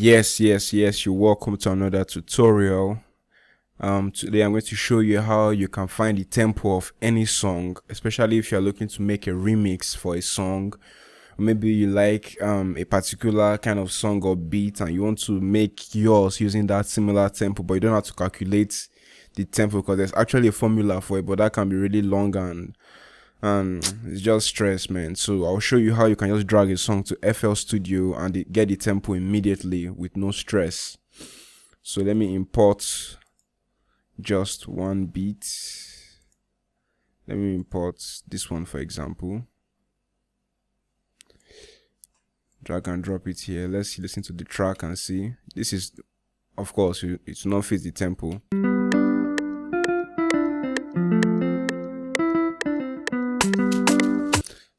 Yes, you're welcome to another tutorial. Today I'm going to show you how you can find the tempo of any song, especially if you're looking to make a remix for a song. Maybe you like a particular kind of song or beat and you want to make yours using that similar tempo, but you don't have to calculate the tempo because there's actually a formula for it, but that can be really long and it's just stress, man. So I'll show you how you can just drag a song to FL Studio and get the tempo immediately with no stress. So let me import just one beat. Let me import this one, for example. Drag and drop it here. Let's listen to the track and see. This is, of course, it's not fit the tempo.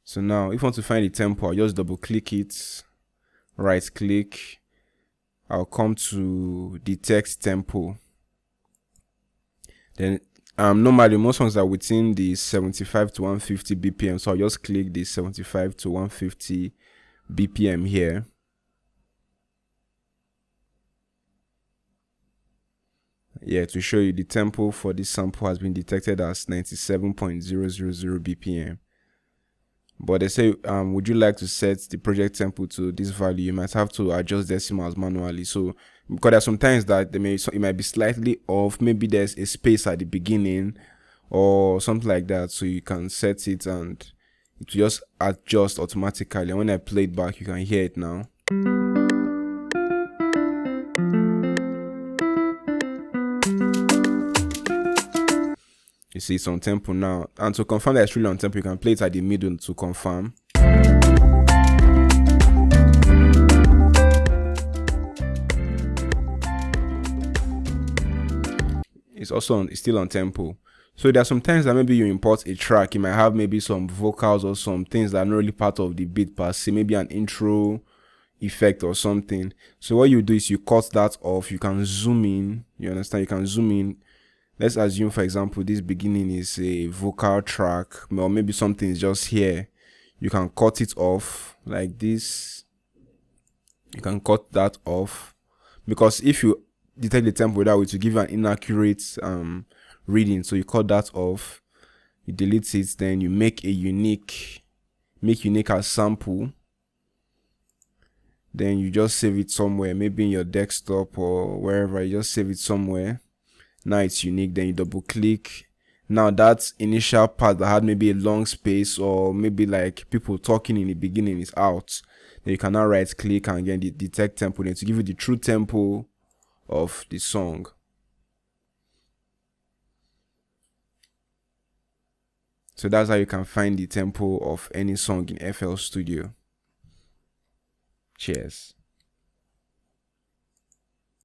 So now, if you want to find the tempo, I'll just double click it, right click, I'll come to detect tempo. Then normally most songs are within the 75 to 150 BPM, so I'll just click the 75 to 150 BPM here. Yeah, to show you the tempo for this sample has been detected as 97.000 BPM. But they say, would you like to set the project tempo to this value? You might have to adjust decimals manually. So, because there are some times that it might be slightly off. Maybe there's a space at the beginning or something like that. So you can set it and it will just adjust automatically. And when I play it back, you can hear it now. You see it's on tempo now, and to confirm that it's really on tempo, you can play it at the middle to confirm. It's still on tempo. So there are some times that maybe you import a track, you might have maybe some vocals or some things that are not really part of the beat per se, maybe an intro effect or something. So what you do is you cut that off. You can zoom in. You understand? You can zoom in. Let's assume, for example, this beginning is a vocal track, or maybe something is just here. You can cut it off like this. You can cut that off, because if you detect the tempo that way, to give you an inaccurate reading, so you cut that off, you delete it, then you make unique as sample. Then you just save it somewhere, maybe in your desktop or wherever. You just save it somewhere. Now it's unique. Then you double click. Now that initial part that had maybe a long space or maybe like people talking in the beginning is out. Then you can now right click and again detect tempo, then to give you the true tempo of the song. So that's how you can find the tempo of any song in FL Studio. Cheers.